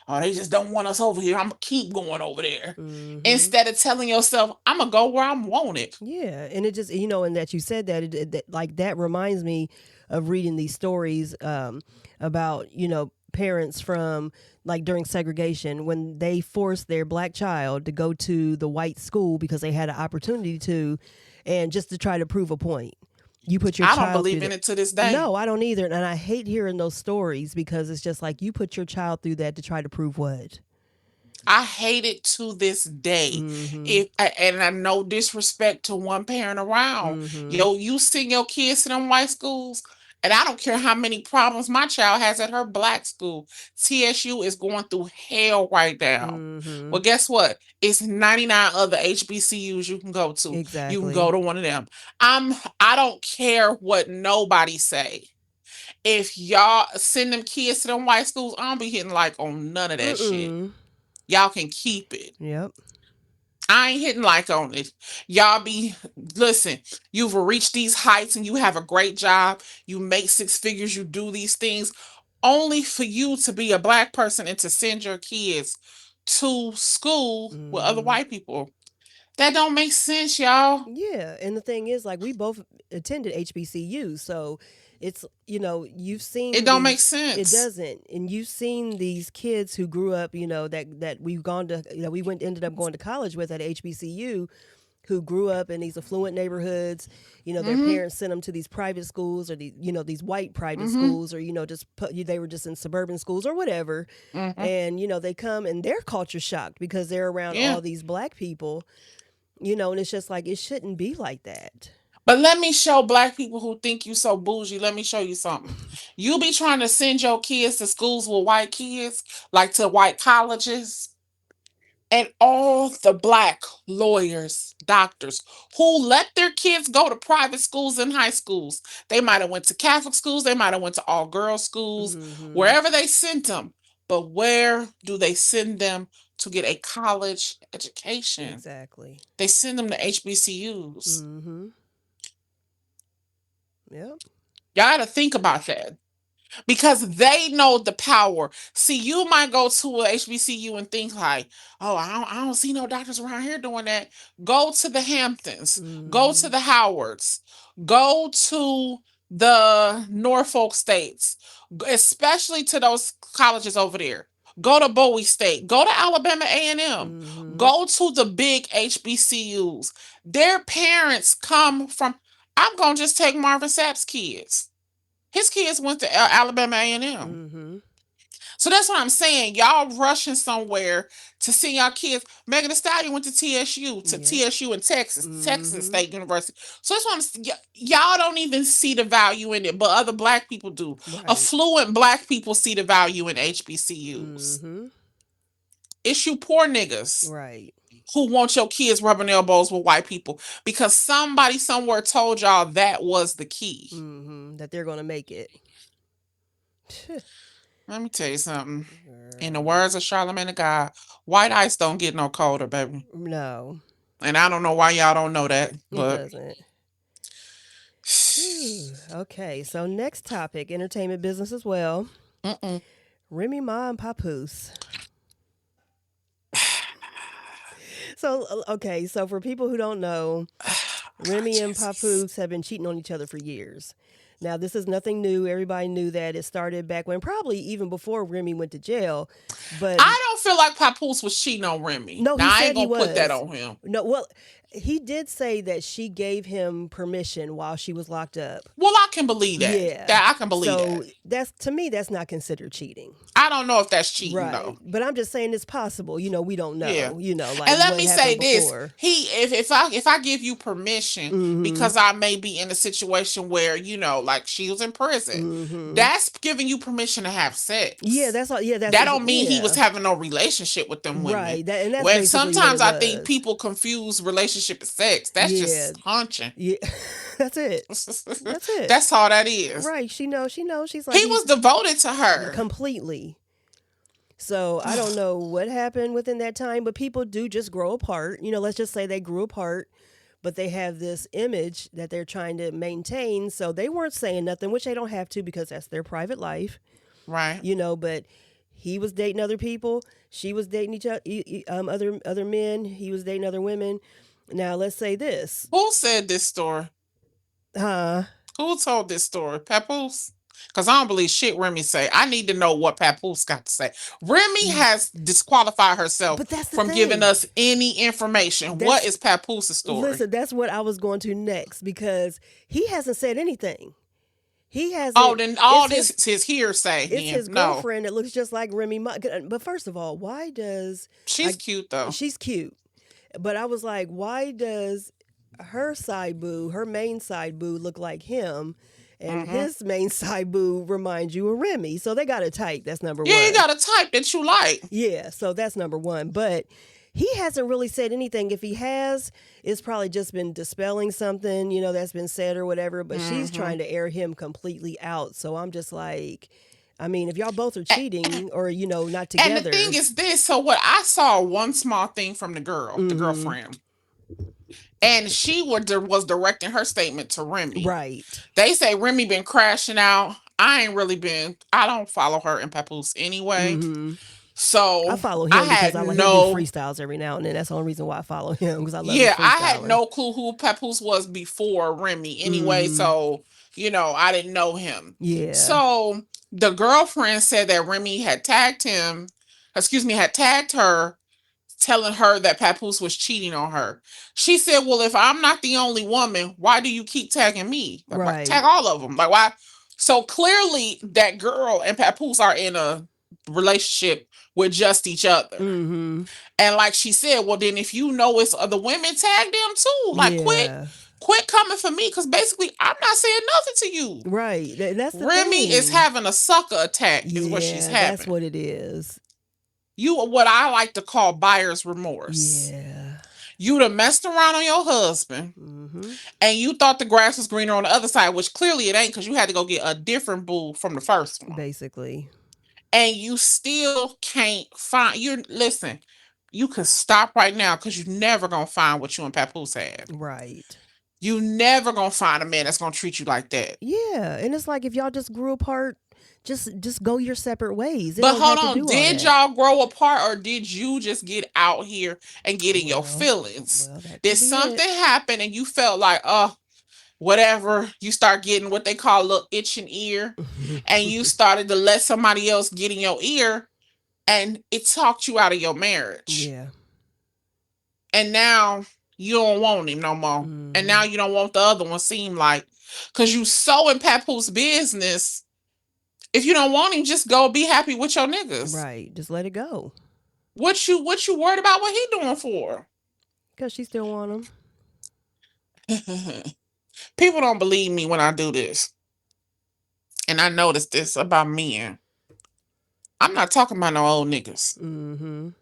Speaker 2: oh, they just don't want us over here. I'm going to keep going over there.
Speaker 1: Mm-hmm.
Speaker 2: Instead of telling yourself, I'm going to go where I'm wanted.
Speaker 1: Yeah, and it just and that you said that, like that reminds me of reading these stories about parents from like during segregation when they forced their Black child to go to the white school because they had an opportunity to, and just to try to prove a point. You put your
Speaker 2: I
Speaker 1: child
Speaker 2: don't believe
Speaker 1: through
Speaker 2: in it to this day.
Speaker 1: No, I don't either, and I hate hearing those stories because it's just like you put your child through that to try to prove what?
Speaker 2: I hate it to this day.
Speaker 1: Mm-hmm.
Speaker 2: And I no disrespect to one parent around.
Speaker 1: Mm-hmm.
Speaker 2: You send your kids to them white schools, and I don't care how many problems my child has at her Black school. TSU is going through hell right now.
Speaker 1: Mm-hmm.
Speaker 2: Well, guess what? It's 99 other HBCUs you can go to.
Speaker 1: Exactly.
Speaker 2: You can go to one of them. I don't care what nobody say. If y'all send them kids to them white schools, I don't be hitting like on none of that shit. Y'all can keep it.
Speaker 1: Yep.
Speaker 2: I ain't hitting like on it. Y'all listen, you've reached these heights and you have a great job. You make 6 figures, you do these things only for you to be a Black person and to send your kids to school with other white people. That don't make sense, y'all.
Speaker 1: Yeah, and the thing is, like, we both attended HBCU, so it's you've seen
Speaker 2: It don't make sense.
Speaker 1: It doesn't, and you've seen these kids who grew up, that we've gone to, ended up going to college with at HBCU, who grew up in these affluent neighborhoods. Their parents sent them to these private schools or these white private schools, or they were just in suburban schools or whatever, and they come and they're culture shocked because they're around all these Black people. And it's just like, it shouldn't be like that.
Speaker 2: But let me show Black people who think you so bougie. Let me show you something. You be trying to send your kids to schools with white kids, like to white colleges. And all the Black lawyers, doctors who let their kids go to private schools and high schools. They might have went to Catholic schools. They might have went to all girls schools, wherever they sent them. But where do they send them to get a college education?
Speaker 1: Exactly.
Speaker 2: They send them to HBCUs.
Speaker 1: Yep.
Speaker 2: Y'all got to think about that. Because they know the power. See, you might go to a HBCU and think like, oh, I don't see no doctors around here doing that. Go to the Hamptons. Go to the Howards. Go to the Norfolk States. Especially to those colleges over there. Go to Bowie State. Go to Alabama A&M.
Speaker 1: Mm-hmm.
Speaker 2: Go to the big HBCUs. Their parents come from. I'm gonna just take Marvin Sapp's kids. His kids went to Alabama A&M.
Speaker 1: Mm-hmm.
Speaker 2: So that's what I'm saying. Y'all rushing somewhere to see y'all kids. Megan Thee Stallion went to TSU, TSU in Texas, Texas State University. So that's what y'all don't even see the value in it, but other black people do.
Speaker 1: Right.
Speaker 2: Affluent black people see the value in HBCUs.
Speaker 1: Mm-hmm.
Speaker 2: It's you poor niggas
Speaker 1: Right.
Speaker 2: who want your kids rubbing elbows with white people because somebody somewhere told y'all that was the key.
Speaker 1: Mm-hmm. That they're gonna make it.
Speaker 2: Let me tell you something. In the words of Charlamagne the God, white ice don't get no colder, baby.
Speaker 1: No.
Speaker 2: And I don't know why y'all don't know that, but
Speaker 1: it doesn't. Okay, so next topic, entertainment business as well. Remy Ma and Papoose. So, okay, so for people who don't know, Remy and Papoose have been cheating on each other for years. Now, this is nothing new. Everybody knew that. It started back when, probably even before Remy went to jail. But
Speaker 2: I don't feel like Papoose was cheating on Remy.
Speaker 1: No,
Speaker 2: now, I ain't gonna put that on him.
Speaker 1: No, well, he did say that she gave him permission while she was locked up.
Speaker 2: Well, I can believe that.
Speaker 1: Yeah,
Speaker 2: I can believe that.
Speaker 1: So that's, to me, that's not considered cheating.
Speaker 2: I don't know if that's cheating,
Speaker 1: right.
Speaker 2: though.
Speaker 1: But I'm just saying it's possible. You know, we don't know.
Speaker 2: Yeah.
Speaker 1: You know, like,
Speaker 2: and let me say
Speaker 1: before.
Speaker 2: this: if I give you permission because I may be in a situation where like she was in prison, that's giving you permission to have sex.
Speaker 1: Yeah, that's all. Yeah, that
Speaker 2: don't mean he was having no relationship with them women.
Speaker 1: Right. And that's
Speaker 2: when sometimes I think people confuse relationship with sex. That's just hunching.
Speaker 1: Yeah. That's it. That's it.
Speaker 2: That's all that is.
Speaker 1: Right. She knows. She's like,
Speaker 2: he was devoted to her
Speaker 1: completely. So I don't know what happened within that time, but people do just grow apart. You know, let's just say they grew apart, but they have this image that they're trying to maintain. So they weren't saying nothing, which they don't have to because that's their private life.
Speaker 2: Right.
Speaker 1: You know, but he was dating other people. She was dating each other, other men. He was dating other women. Now, let's say this.
Speaker 2: Who said this story? Who told this story? Papoose? Because I don't believe shit Remy say. I need to know what Papoose got to say. Remy has disqualified herself from giving us any information. What is Papoose's story?
Speaker 1: Listen, that's what I was going to next because he hasn't said anything. He hasn't.
Speaker 2: Oh, then all this is his hearsay.
Speaker 1: It's his girlfriend that looks just like Remy Ma. But first of all, why does...
Speaker 2: She's cute, though.
Speaker 1: She's cute. But I was like, why does her side boo, her main side boo, look like him? And his main side boo reminds you of Remy. So they got a type. That's number one.
Speaker 2: Yeah, you got a type that you like.
Speaker 1: Yeah, so that's number one. But he hasn't really said anything. If he has, it's probably just been dispelling something, that's been said or whatever. But she's trying to air him completely out. So I'm just like, I mean, if y'all both are cheating or, not together.
Speaker 2: And the thing is this. So what I saw one small thing from the girl, the girlfriend. And she was directing her statement to Remy.
Speaker 1: Right.
Speaker 2: They say Remy been crashing out. I don't follow her and Papoose anyway. So
Speaker 1: I follow him because I like to do freestyles every now and then. That's the only reason why I follow him, because I love his freestyling.
Speaker 2: I had no clue who Papoose was before Remy anyway. So, I didn't know him.
Speaker 1: Yeah.
Speaker 2: So the girlfriend said that Remy had tagged her, telling her that Papoose was cheating on her. She said, well, if I'm not the only woman, why do you keep tagging me? Like, tag all of them. Like, why? So clearly that girl and Papoose are in a relationship with just each other. And like she said, well, then if you know it's other women, tag them too. Like, quit coming for me, because basically I'm not saying nothing to you.
Speaker 1: Right. That's the
Speaker 2: Remy
Speaker 1: thing.
Speaker 2: is having a sucker attack is what she's having.
Speaker 1: That's what it is.
Speaker 2: What I like to call buyer's remorse.
Speaker 1: Yeah.
Speaker 2: You done messed around on your husband, and you thought the grass was greener on the other side, which clearly it ain't, because you had to go get a different boo from the first one.
Speaker 1: Basically. And
Speaker 2: you still can't find... Listen, you could stop right now, because you're never going to find what you and Papoose had.
Speaker 1: Right.
Speaker 2: You never going to find a man that's going to treat you like that.
Speaker 1: Yeah, and it's like if y'all just grew apart... Just go your separate ways.
Speaker 2: But hold on, did y'all grow apart, or did you just get out here and get in your feelings? Did something happen and you felt like, whatever, you start getting what they call a little itching ear, and you started to let somebody else get in your ear, and it talked you out of your marriage.
Speaker 1: Yeah.
Speaker 2: And now you don't want him no more. And now you don't want the other one, seem like. Because you so in Papoose business. If you don't want him, just go be happy with your niggas.
Speaker 1: Right. Just let it go.
Speaker 2: What you worried about what he doing for?
Speaker 1: Because she still want him.
Speaker 2: People don't believe me when I do this. And I noticed this about men. I'm not talking about no old niggas. And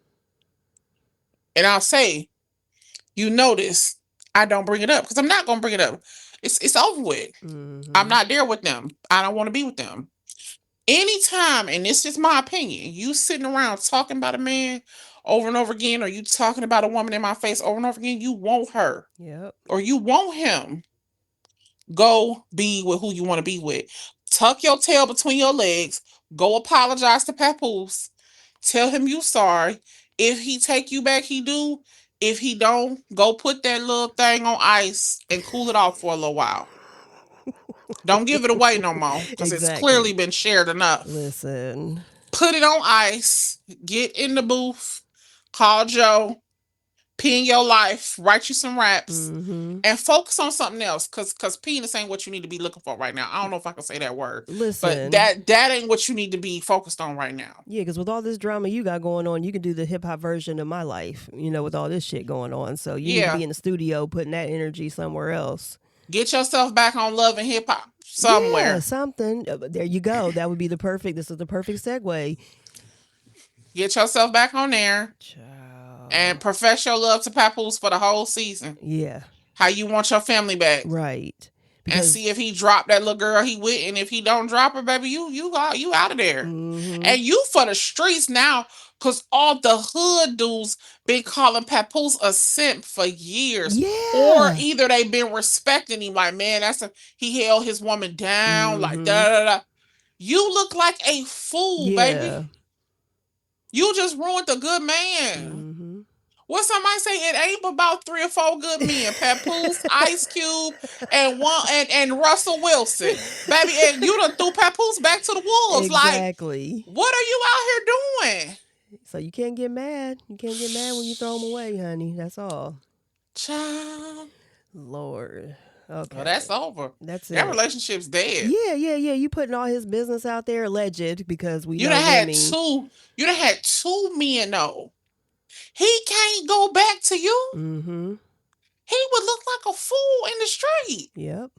Speaker 2: I'll say, you notice I don't bring it up because I'm not going to bring it up. It's over with. I'm not there with them. I don't want to be with them. Anytime, and this is my opinion, you sitting around talking about a man over and over again, or you talking about a woman in my face over and over again, you want her.
Speaker 1: Yep.
Speaker 2: Or you want him. Go be with who you want to be with. Tuck your tail between your legs. Go apologize to Papoose. Tell him you sorry. If he take you back, he do. If he don't, go put that little thing on ice and cool it off for a little while. Don't give it away no more because it's clearly been shared enough.
Speaker 1: Listen.
Speaker 2: Put it on ice. Get in the booth. Call Joe. Pee in your life. Write you some raps. And focus on something else because penis ain't what you need to be looking for right now. I don't know if I can say that word.
Speaker 1: Listen.
Speaker 2: But that ain't what you need to be focused on right now.
Speaker 1: Yeah, because with all this drama you got going on, you can do the hip-hop version of my life, with all this shit going on. So you need to be in the studio putting that energy somewhere else.
Speaker 2: Get yourself back on Love and Hip Hop somewhere.
Speaker 1: Yeah, something. There you go. That would be this is the perfect segue.
Speaker 2: Get yourself back on there. And profess your love to Papoose for the whole season.
Speaker 1: Yeah.
Speaker 2: How you want your family back.
Speaker 1: Right.
Speaker 2: And see if he dropped that little girl he with, and if he don't drop her, baby, you out of there. And you for the streets now, because all the hood dudes been calling Papoose a simp for years.
Speaker 1: Yeah.
Speaker 2: Or either they been respecting him, like, man, he held his woman down, like da. You look like a fool, baby. You just ruined a good man. What somebody say? It ain't about 3 or 4 good men: Papoose, Ice Cube, and Russell Wilson, baby. And you done threw Papoose back to the wolves.
Speaker 1: Exactly.
Speaker 2: Like, what are you out here doing?
Speaker 1: So you can't get mad. You can't get mad when you throw them away, honey. That's all.
Speaker 2: Child.
Speaker 1: Lord. Okay.
Speaker 2: Well, that's over.
Speaker 1: That's it.
Speaker 2: That relationship's dead.
Speaker 1: Yeah. You putting all his business out there, alleged, because we
Speaker 2: you
Speaker 1: know
Speaker 2: done had two. You done had 2 men though. He can't go back to you. He would look like a fool in the street.
Speaker 1: Yep.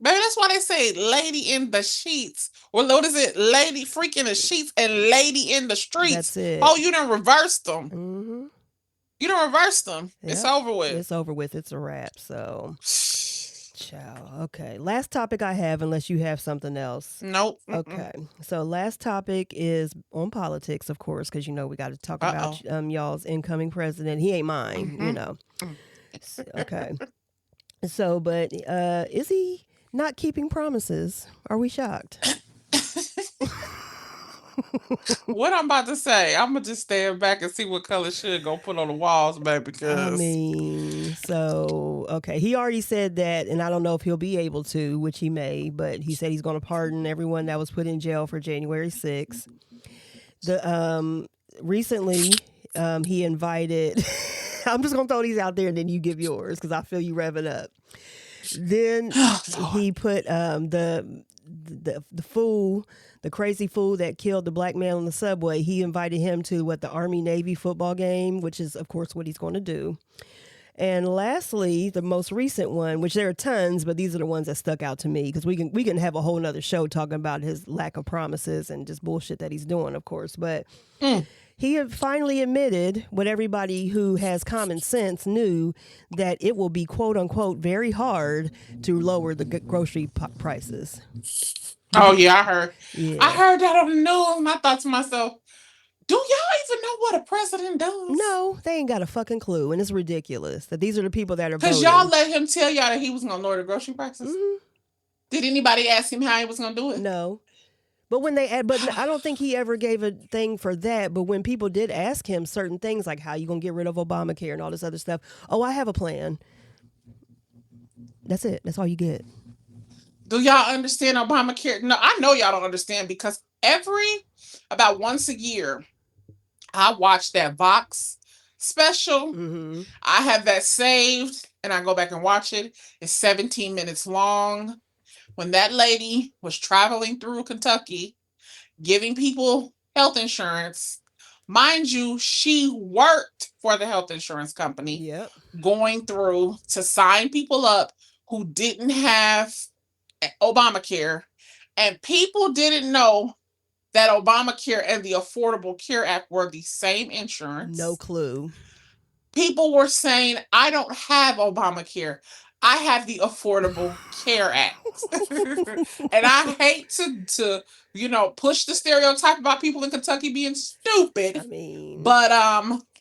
Speaker 2: Baby, that's why they say lady in the sheets. Or what is it? Lady freak in the sheets and lady in the streets.
Speaker 1: That's it.
Speaker 2: Oh, you done reversed them. You done reversed them. Yep. It's over with.
Speaker 1: It's over with. It's a wrap. So, ciao. Okay. Last topic I have, unless you have something else.
Speaker 2: Nope.
Speaker 1: Okay. So last topic is on politics, of course, because we got to talk about y'all's incoming president. He ain't mine, Okay. So, but is he not keeping promises? Are we shocked?
Speaker 2: What I'm about to say, I'm gonna just stand back and see what color should go put on the walls, baby. Because
Speaker 1: okay, he already said that, and I don't know if he'll be able to, which he may, but he said he's going to pardon everyone that was put in jail for January 6th. Recently, he invited. I'm just gonna throw these out there, and then you give yours because I feel you revving up. Then he put the fool. The crazy fool that killed the black man on the subway, he invited him to the Army-Navy football game, which is, of course, what he's going to do. And lastly, the most recent one, which there are tons, but these are the ones that stuck out to me because we can have a whole nother show talking about his lack of promises and just bullshit that he's doing, of course. But he had finally admitted what everybody who has common sense knew, that it will be, quote unquote, very hard to lower the grocery prices.
Speaker 2: Oh, yeah, I heard. Yeah. I heard that on the news, and I thought to myself, do y'all even know what a president does?
Speaker 1: No, they ain't got a fucking clue, and it's ridiculous that these are the people that are
Speaker 2: voting. Because y'all let him tell y'all that he was going to lower the grocery prices? Did anybody ask him how he was going to do it?
Speaker 1: No. But but I don't think he ever gave a thing for that. But when people did ask him certain things, like how you going to get rid of Obamacare and all this other stuff, I have a plan. That's it. That's all you get.
Speaker 2: Do y'all understand Obamacare? No, I know y'all don't understand because about once a year, I watch that Vox special.
Speaker 1: Mm-hmm.
Speaker 2: I have that saved and I go back and watch it. It's 17 minutes long. When that lady was traveling through Kentucky, giving people health insurance, mind you, she worked for the health insurance company,
Speaker 1: Yep.
Speaker 2: going through to sign people up who didn't have Obamacare. And people didn't know that Obamacare and the Affordable Care Act were the same insurance.
Speaker 1: No clue.
Speaker 2: People were saying, I don't have Obamacare. I have the Affordable Care Act. And I hate to push the stereotype about people in Kentucky being stupid.
Speaker 1: I mean,
Speaker 2: But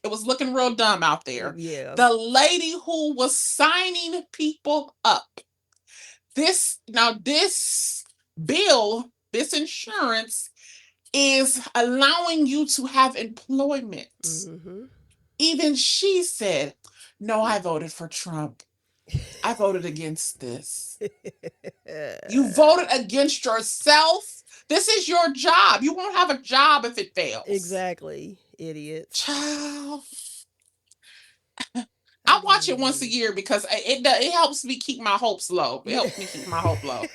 Speaker 2: it was looking real dumb out there.
Speaker 1: yeah.
Speaker 2: The lady who was signing people up. This bill, this insurance is allowing you to have employment.
Speaker 1: Mm-hmm.
Speaker 2: Even she said, no, I voted for Trump. I voted against this. You voted against yourself. This is your job. You won't have a job if it fails.
Speaker 1: Exactly, idiots.
Speaker 2: Child. I watch it once a year because it helps me keep my hopes low. It helps me keep my hope low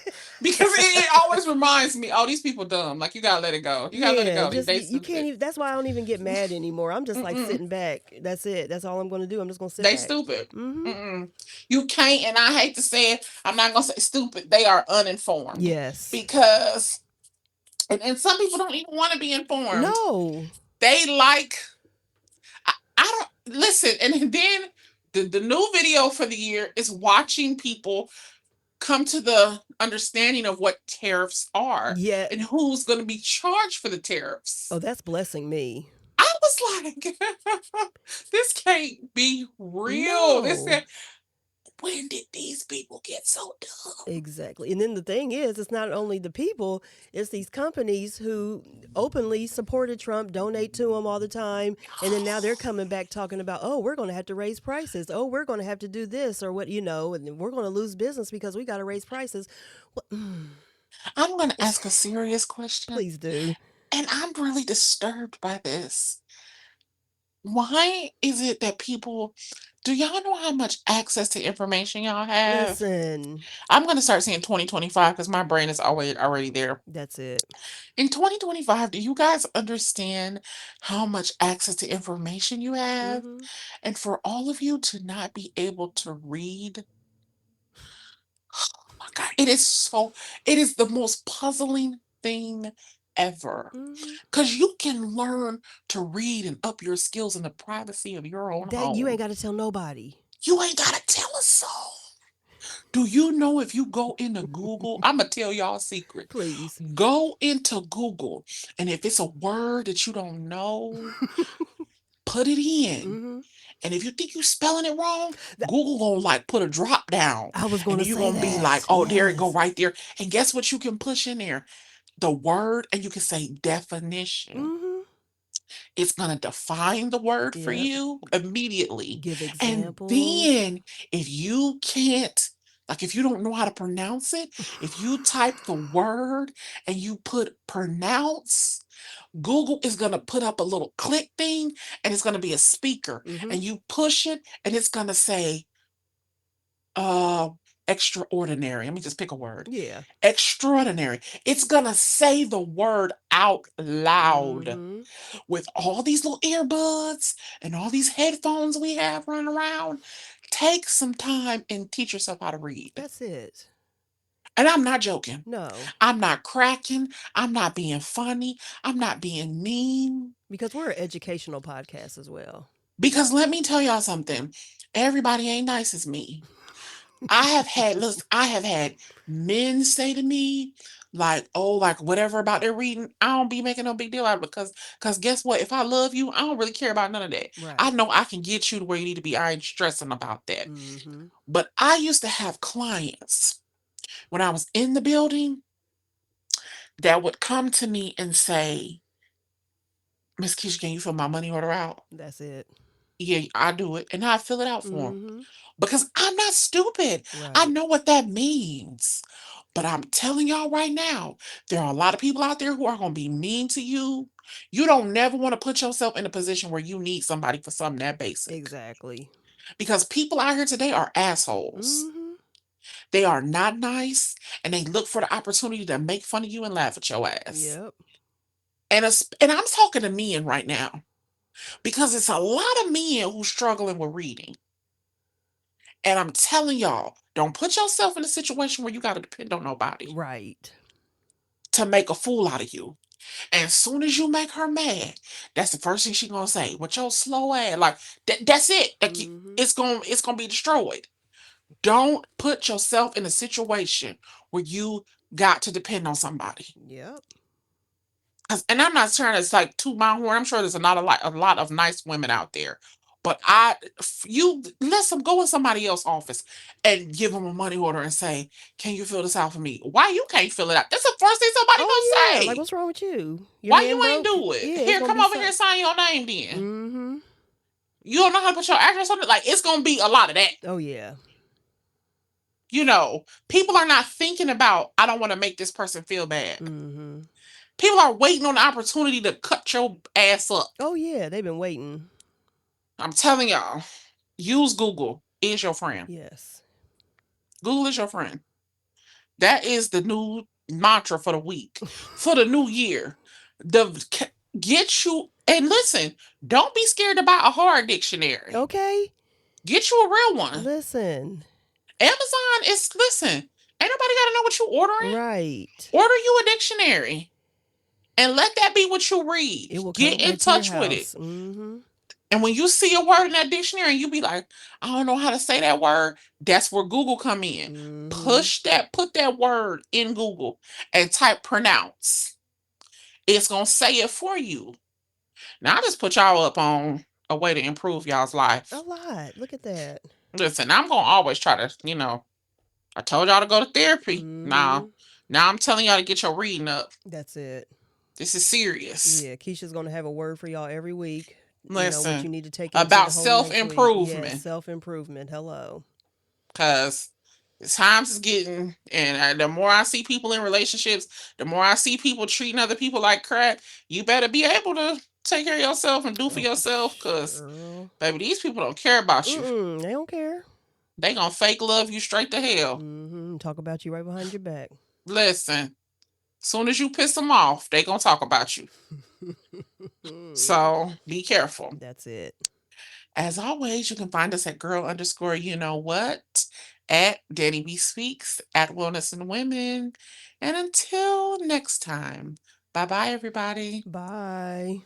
Speaker 2: because it always reminds me, oh, these people dumb. Like, you gotta let it go. You gotta let it go.
Speaker 1: Just
Speaker 2: They
Speaker 1: you can't even. That's why I don't even get mad anymore. I'm just like sitting back. That's it. That's all I'm going to do. I'm just going to sit
Speaker 2: They
Speaker 1: back.
Speaker 2: stupid.
Speaker 1: Mm-hmm.
Speaker 2: You can't, and I hate to say it, I'm not gonna say stupid. They are uninformed.
Speaker 1: Yes.
Speaker 2: Because, and some people don't even want to be informed.
Speaker 1: No.
Speaker 2: They like, I don't listen. And then the new video for the year is watching people come to the understanding of what tariffs are.
Speaker 1: Yeah.
Speaker 2: And who's going to be charged for the tariffs.
Speaker 1: Oh, that's blessing me.
Speaker 2: I was like, this can't be real.
Speaker 1: No.
Speaker 2: When did these people get so dumb?
Speaker 1: Exactly. And then the thing is, it's not only the people, it's these companies who openly supported Trump, donate to him all the time. And then now they're coming back talking about, oh, we're going to have to raise prices. Oh, we're going to have to do this or what, and we're going to lose business because we got to raise prices. Well,
Speaker 2: I'm going to ask a serious question.
Speaker 1: Please do.
Speaker 2: And I'm really disturbed by this. Why is it that people, do y'all know how much access to information y'all have?
Speaker 1: Listen.
Speaker 2: I'm going to start saying 2025 because my brain is already there.
Speaker 1: That's it.
Speaker 2: In 2025, do you guys understand how much access to information you have?
Speaker 1: Mm-hmm.
Speaker 2: And for all of you to not be able to read, oh my God, it is the most puzzling thing ever. Because you can learn to read and up your skills in the privacy of your own home.
Speaker 1: You ain't got to tell nobody.
Speaker 2: You ain't got to tell a soul. Do you know if you go into Google, I'm going to tell y'all a secret.
Speaker 1: Please.
Speaker 2: Go into Google, and if it's a word that you don't know, put it in.
Speaker 1: Mm-hmm.
Speaker 2: And if you think you're spelling it wrong, Google gonna like put a drop down.
Speaker 1: I was going to say
Speaker 2: you're gonna be like, oh, there it go right there. And guess what you can push in there? The word, and you can say definition.
Speaker 1: Mm-hmm.
Speaker 2: It's gonna define the word for you immediately.
Speaker 1: Give examples.
Speaker 2: And then if you can't, like if you don't know how to pronounce it, if you type the word and you put pronounce, Google is going to put up a little click thing and it's going to be a speaker. And you push it and it's going to say extraordinary. Let me just pick a word.
Speaker 1: Yeah.
Speaker 2: Extraordinary. It's going to say the word out loud with all these little earbuds and all these headphones we have running around. Take some time and teach yourself how to read.
Speaker 1: That's it.
Speaker 2: And I'm not joking.
Speaker 1: No.
Speaker 2: I'm not cracking. I'm not being funny. I'm not being mean.
Speaker 1: Because we're an educational podcast as well.
Speaker 2: Because let me tell y'all something. Everybody ain't nice as me. I have had men say to me, like, oh, like whatever about their reading, I don't be making no big deal out of it because guess what? If I love you, I don't really care about none of that.
Speaker 1: Right.
Speaker 2: I know I can get you to where you need to be. I ain't stressing about that. But I used to have clients when I was in the building that would come to me and say, Miss Keisha, can you fill my money order out?
Speaker 1: That's it.
Speaker 2: Yeah, I do it. And I fill it out for them. Because I'm not stupid.
Speaker 1: Right.
Speaker 2: I know what that means. But I'm telling y'all right now, there are a lot of people out there who are going to be mean to you. You don't never want to put yourself in a position where you need somebody for something that basic.
Speaker 1: Exactly.
Speaker 2: Because people out here today are assholes.
Speaker 1: Mm-hmm.
Speaker 2: They are not nice, and they look for the opportunity to make fun of you and laugh at your ass.
Speaker 1: Yep.
Speaker 2: And I'm talking to men right now because it's a lot of men who struggling with reading. And I'm telling y'all, don't put yourself in a situation where you got to depend on nobody
Speaker 1: Right.
Speaker 2: to make a fool out of you. And as soon as you make her mad, that's the first thing she gonna say. With your slow ass, like that's it. Like,
Speaker 1: Mm-hmm.
Speaker 2: it's gonna be destroyed. Don't put yourself in a situation where you got to depend on somebody.
Speaker 1: Yep.
Speaker 2: And I'm not trying to like toot my horn. I'm sure there's not a lot of nice women out there. But you let them go in somebody else's office and give them a money order and say, "Can you fill this out for me?" Why you can't fill it out? That's the first thing somebody
Speaker 1: Oh
Speaker 2: gonna
Speaker 1: yeah. Like,
Speaker 2: say.
Speaker 1: what's wrong with you? Your
Speaker 2: Why
Speaker 1: man
Speaker 2: you ain't
Speaker 1: broke?
Speaker 2: do it?
Speaker 1: Yeah, it's
Speaker 2: Here,
Speaker 1: gonna
Speaker 2: come
Speaker 1: be
Speaker 2: over here,
Speaker 1: some.
Speaker 2: sign your name then.
Speaker 1: Mm-hmm.
Speaker 2: You don't know how to put your address on it? Like, it's gonna be a lot of that.
Speaker 1: Oh yeah.
Speaker 2: People are not thinking about, I don't want to make this person feel bad.
Speaker 1: Mm-hmm.
Speaker 2: People are waiting on the opportunity to cut your ass up.
Speaker 1: Oh yeah. They've been waiting.
Speaker 2: I'm telling y'all, use Google is your friend.
Speaker 1: Yes.
Speaker 2: Google is your friend. That is the new mantra for the week, for the new year. Get you, and listen, don't be scared to buy a hard dictionary.
Speaker 1: Okay.
Speaker 2: Get you a real one.
Speaker 1: Listen.
Speaker 2: Amazon listen, ain't nobody got to know what you ordering.
Speaker 1: Right.
Speaker 2: Order you a dictionary and let that be what you read.
Speaker 1: It will
Speaker 2: Get
Speaker 1: come
Speaker 2: in
Speaker 1: right to your
Speaker 2: touch with it.
Speaker 1: house. Mm-hmm.
Speaker 2: And when you see a word in that dictionary and you be like, I don't know how to say that word, that's where Google come in.
Speaker 1: Mm-hmm.
Speaker 2: Put that word in Google and type pronounce. It's going to say it for you. Now, I just put y'all up on a way to improve y'all's life.
Speaker 1: A lot. Look at that.
Speaker 2: Listen, I'm going to always try to, I told y'all to go to therapy.
Speaker 1: Mm-hmm.
Speaker 2: Now I'm telling y'all to get your reading up.
Speaker 1: That's it.
Speaker 2: This is serious.
Speaker 1: Yeah, Keisha's gonna have a word for y'all every week. What you
Speaker 2: Listen,
Speaker 1: need to take into
Speaker 2: about
Speaker 1: the whole next week. Yeah,
Speaker 2: self-improvement.
Speaker 1: self-improvement. Hello.
Speaker 2: Because times is getting, and the more I see people in relationships, the more I see people treating other people like crap. You better be able to take care of yourself and do for yourself, because, baby, these people don't care about you.
Speaker 1: They don't care.
Speaker 2: They gonna fake love you straight to hell.
Speaker 1: Mm-hmm. Talk about you right behind your back.
Speaker 2: Listen, soon as you piss them off, they gonna talk about you. So be careful.
Speaker 1: That's it.
Speaker 2: As always, you can find us at girl_you-know-what, at Danny B Speaks, at Wellness and Women. And until next time, bye bye, everybody.
Speaker 1: Bye.